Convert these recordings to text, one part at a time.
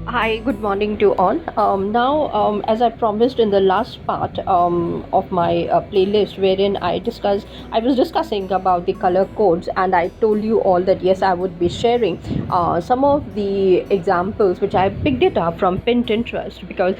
Hi, good morning to all. As I promised in the last part of my playlist, wherein I was discussing about the color codes, and I told you all that yes, I would be sharing some of the examples which I picked it up from Pinterest because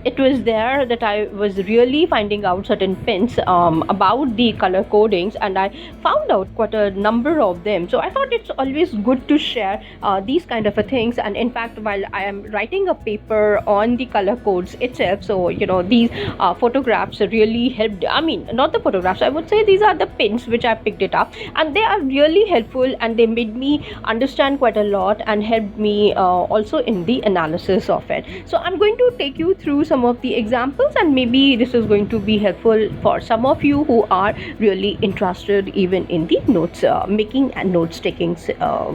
it was there that I was really finding out certain pins about the color codings, and I found out quite a number of them. So I thought it's always good to share these kind of a things. And in fact, while I am writing a paper on the color codes itself, so these photographs really helped. I mean, not the photographs, I would say these are the pins which I picked it up, and they are really helpful, and they made me understand quite a lot and helped me also in the analysis of it. So I'm going to take you through some of the examples, and maybe this is going to be helpful for some of you who are really interested even in the notes making and notes taking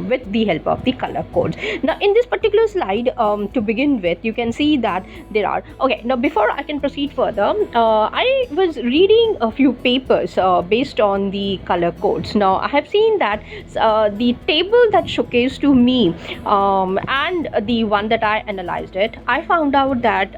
with the help of the color codes. Now in this particular slide, to begin with, you can see that there are, okay, now before I can proceed further, I was reading a few papers based on the color codes. Now I have seen that the table that showcased to me and the one that I analyzed it, I found out that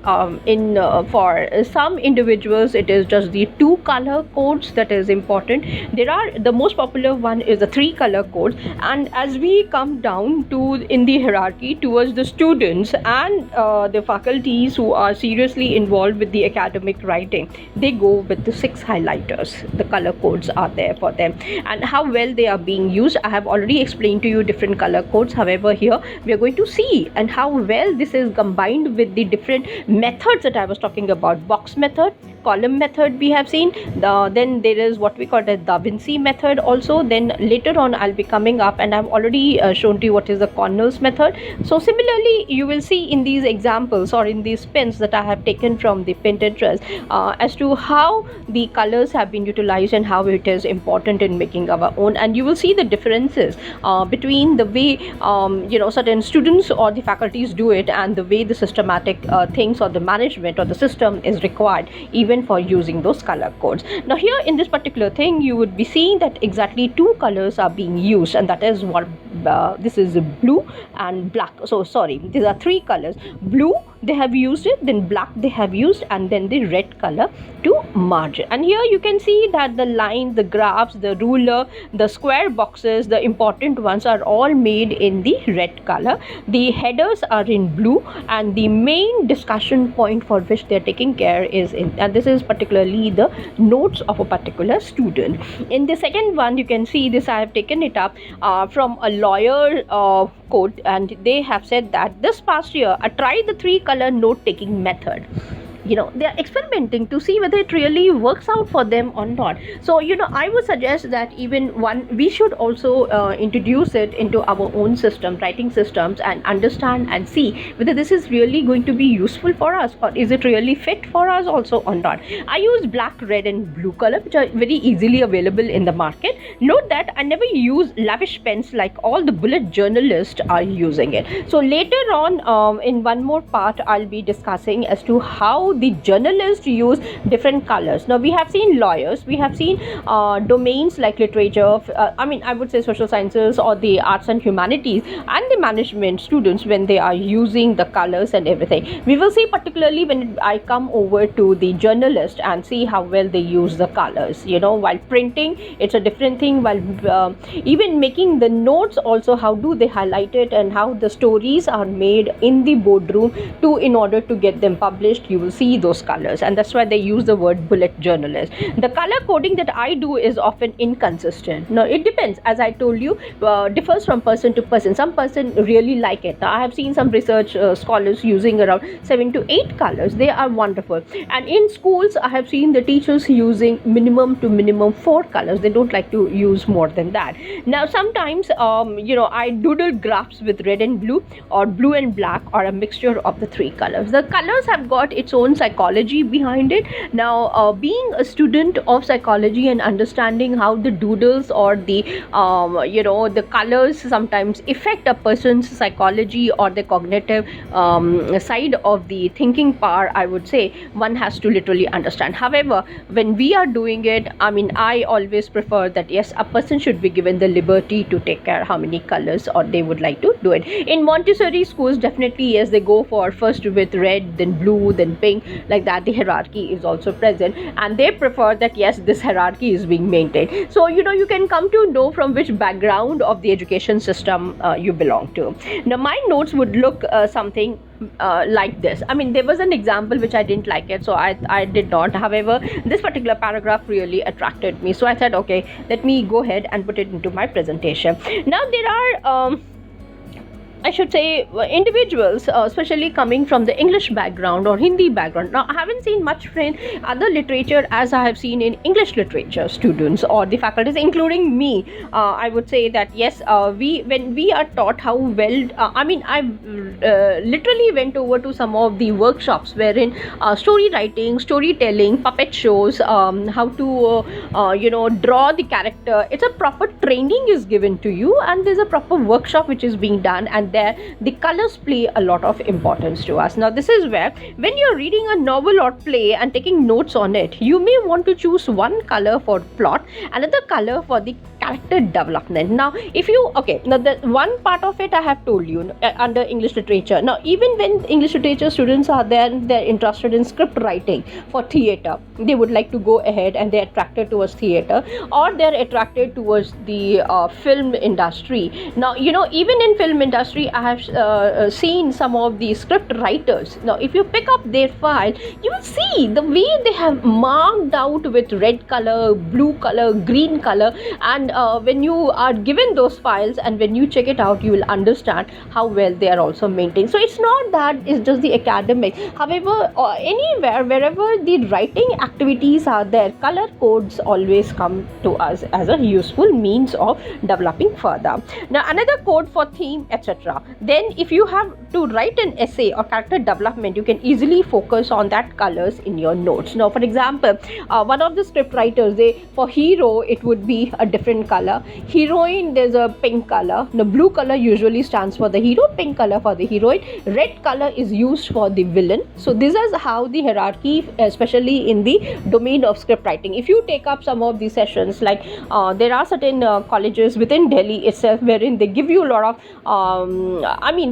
in for some individuals it is just the two color codes that is important. There are, the most popular one is the three color codes, and as we come down to in the hierarchy towards the students and the faculties who are seriously involved with the academic writing, they go with the six highlighters. The color codes are there for them, and how well they are being used, I have already explained to you different color codes. However, here we are going to see and how well this is combined with the different methods that I was talking about. Box method, column method we have seen, then there is what we call the Da Vinci method also. Then later on I'll be coming up, and I've already shown to you what is the Cornell's method. So similarly, you will see in these examples or in these pins that I have taken from the Pinterest as to how the colors have been utilized and how it is important in making our own. And you will see the differences between the way certain students or the faculties do it and the way the systematic things or the management or the system is required even for using those color codes. Now here in this particular thing, you would be seeing that exactly two colors are being used, and that is what this is blue and black. So sorry, these are three colors. Blue, they have used it, then black they have used, and then the red color to margin. And here you can see that the line, the graphs, the ruler, the square boxes, the important ones are all made in the red color. The headers are in blue, and the main discussion point for which they are taking care is in, and this is particularly the notes of a particular student. In the second one, you can see this, I have taken it up from a lawyer quote, and they have said that this past year I tried the three color note taking method. They are experimenting to see whether it really works out for them or not. So I would suggest that even one, we should also introduce it into our own system, writing systems, and understand and see whether this is really going to be useful for us, or is it really fit for us also or not. I use black, red and blue color, which are very easily available in the market. Note that I never use lavish pens like all the bullet journalists are using it. So later on, in one more part, I'll be discussing as to how the journalists use different colors. Now we have seen lawyers, we have seen domains like literature, I would say social sciences or the arts and humanities, and the management students when they are using the colors and everything. We will see particularly when I come over to the journalist and see how well they use the colors. While printing, it's a different thing. While even making the notes also, how do they highlight it and how the stories are made in the boardroom to in order to get them published, you will see those colors, and that's why they use the word bullet journalist. The color coding that I do is often inconsistent. Now it depends, as I told you, differs from person to person. Some person really like it. I have seen some research scholars using around 7 to 8 colors. They are wonderful. And in schools, I have seen the teachers using minimum to minimum 4 colors. They don't like to use more than that. Now sometimes I doodle graphs with red and blue, or blue and black, or a mixture of the 3 colors. The colors have got its own own psychology behind it. Now, being a student of psychology and understanding how the doodles or the the colors sometimes affect a person's psychology or the cognitive side of the thinking power, I would say one has to literally understand. However, when we are doing it, I mean, I always prefer that yes, a person should be given the liberty to take care how many colors or they would like to do it. In Montessori schools, definitely yes, they go for first with red, then blue, then pink, like that. The hierarchy is also present, and they prefer that yes, this hierarchy is being maintained. So you can come to know from which background of the education system you belong to. Now, my notes would look something like this. I mean, there was an example which I didn't like it, so I did not. However, this particular paragraph really attracted me, so I said, okay, let me go ahead and put it into my presentation. Now, there are I should say individuals, especially coming from the English background or Hindi background. Now, I haven't seen much in other literature as I have seen in English literature students or the faculties, including me. I would say that yes, when we are taught how well, I mean, I literally went over to some of the workshops wherein story writing, storytelling, puppet shows, how to draw the character. It's a proper training is given to you, and there's a proper workshop which is being done, and there the colors play a lot of importance to us. Now, this is where when you're reading a novel or play and taking notes on it, you may want to choose one color for plot, another color for the character development. Now, if you now the one part of it I have told you under English literature. Now, even when English literature students are there, they're interested in script writing for theater, they would like to go ahead and they're attracted towards theater, or they're attracted towards the film industry. Now, even in film industry, I have seen some of the script writers. Now, if you pick up their file, you will see the way they have marked out with red color, blue color, green color, and when you are given those files and when you check it out, you will understand how well they are also maintained. So it's not that it's just the academic. However, anywhere, wherever the writing activities are there, color codes always come to us as a useful means of developing further. Now, another code for theme, etc. Then, if you have to write an essay or character development, you can easily focus on that colors in your notes. Now, for example, one of the script writers, for hero, it would be a different color. Heroine, there's a pink color. The blue color usually stands for the hero, pink color for the heroine, red color is used for the villain. So this is how the hierarchy, especially in the domain of script writing. If you take up some of these sessions, like there are certain colleges within Delhi itself wherein they give you a lot of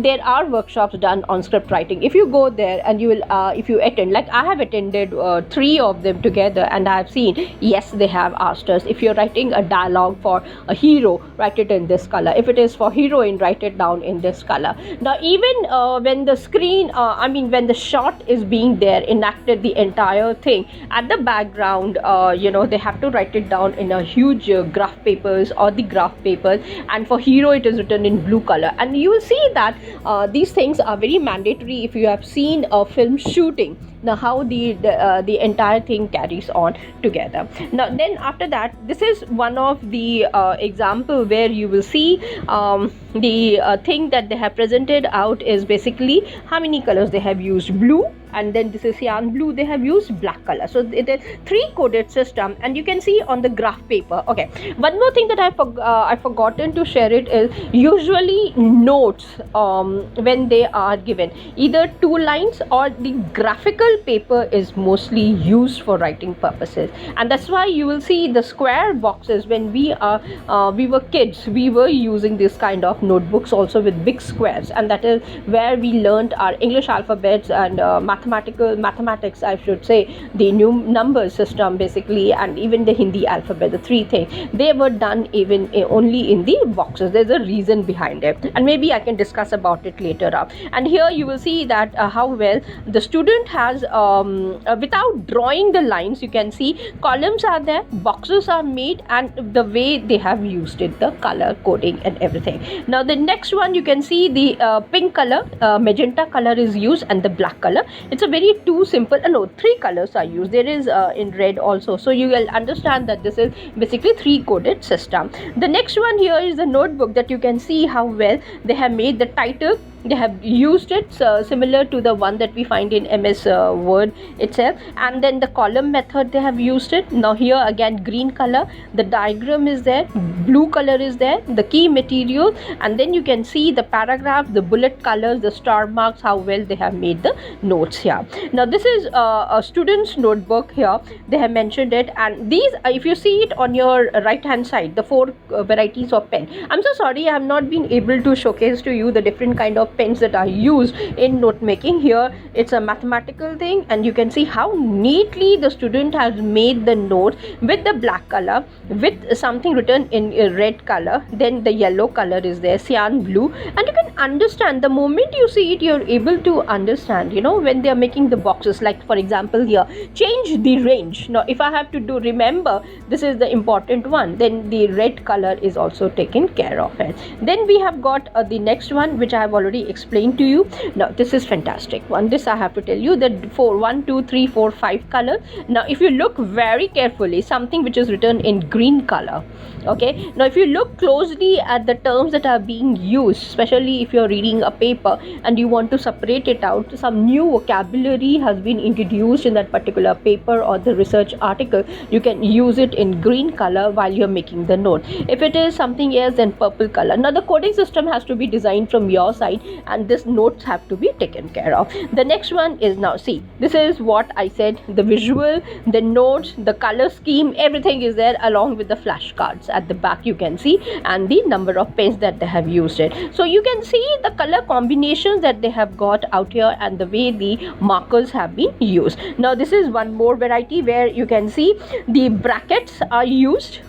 there are workshops done on script writing. If you go there and you will if you attend, like I have attended 3 of them together, and I have seen, yes, they have asked us, if you're writing a dialogue for a hero, write it in this color. If it is for heroine, write it down in this color. Now, even when the screen when the shot is being there enacted, the entire thing at the background, they have to write it down in a huge graph papers or the graph papers, and for hero it is written in blue color. And you will see that these things are very mandatory if you have seen a film shooting. Now, how the entire thing carries on together. Now, then after that, this is one of the example where you will see the thing that they have presented out is basically how many colors they have used. Blue, and then this is cyan blue, they have used black color. So it is 3 coded system, and you can see on the graph paper. Okay, one more thing that I've forgotten to share it is usually notes when they are given either 2 lines or the graphical paper is mostly used for writing purposes, and that's why you will see the square boxes. When we were kids, we were using this kind of notebooks also with big squares, and that is where we learned our English alphabets and mathematics, I should say, the new number system basically, and even the Hindi alphabet. The 3 things, they were done even only in the boxes. There's a reason behind it, and maybe I can discuss about it later up. And here you will see that how well the student has without drawing the lines, you can see columns are there, boxes are made, and the way they have used it, the color coding and everything. Now, the next one, you can see the pink color, magenta color is used, and the black color. It's a very 2 simple, 3 colors are used. There is in red also, so you will understand that this is basically 3 coded system. The next one here is the notebook that you can see how well they have made the title they have used it similar to the one that we find in MS Word itself. And then the column method, they have used it. Now here again, green color, the diagram is there, blue color is there, the key material, and then you can see the paragraph, the bullet colors, the star marks, how well they have made the notes here. Now this is a student's notebook here, they have mentioned it. And these, if you see it on your right hand side, the four varieties of pen. I'm so sorry I have not been able to showcase to you the different kind of pens that are used in note making. Here it's a mathematical thing, and you can see how neatly the student has made the note with the black color, with something written in a red color, then the yellow color is there, cyan blue, and you can understand the moment you see it, you're able to understand, you know, when they are making the boxes. Like for example here, change the range. Now if I have to do, remember this is the important one, then the red color is also taken care of it. Then we have got the next one, which I have already explained to you. Now this is fantastic one. This I have to tell you that for 1 2 3 4 5 colors. Now if you look very carefully, something which is written in green color. Okay, now if you look closely at the terms that are being used, especially if you're reading a paper and you want to separate it out, some new vocabulary has been introduced in that particular paper or the research article, you can use it in green color while you're making the note. If it is something else, then purple color. Now the coding system has to be designed from your side, and these notes have to be taken care of. The next one is, now see, this is what I said, the visual, the notes, the color scheme, everything is there along with the flashcards. At the back you can see, and the number of pens that they have used it. So you can see the color combinations that they have got out here and the way the markers have been used. Now this is one more variety where you can see the brackets are used.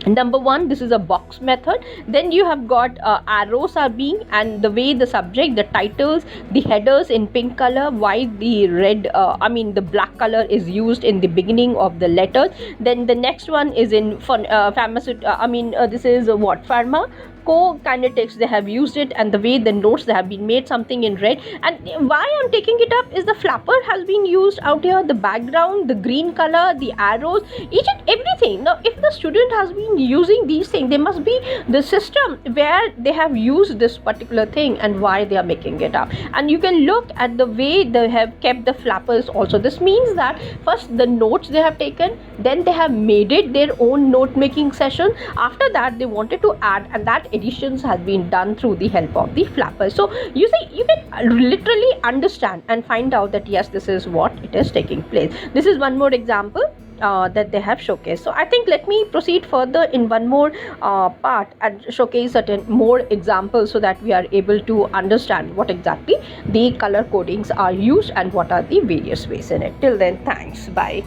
Number one, this is a box method. Then you have got arrows are being, and the way the subject, the titles, the headers in pink color, while the red the black color is used in the beginning of the letters. Then the next one is in this is what, pharma co-kinetics, they have used it, and the way the notes they have been made something in red. And why I'm taking it up is the flapper has been used out here, the background, the green color, the arrows, each and everything. Now if the student has been using these things, there must be the system where they have used this particular thing and why they are making it up. And you can look at the way they have kept the flappers also. This means that first the notes they have taken, then they have made it their own note making session. After that they wanted to add, and that additions has been done through the help of the flappers. So you see, you can literally understand and find out that yes, this is what it is taking place. This is one more example that they have showcased. So I think let me proceed further in one more part and showcase certain more examples so that we are able to understand what exactly the color codings are used and what are the various ways in it. Till then, thanks, bye.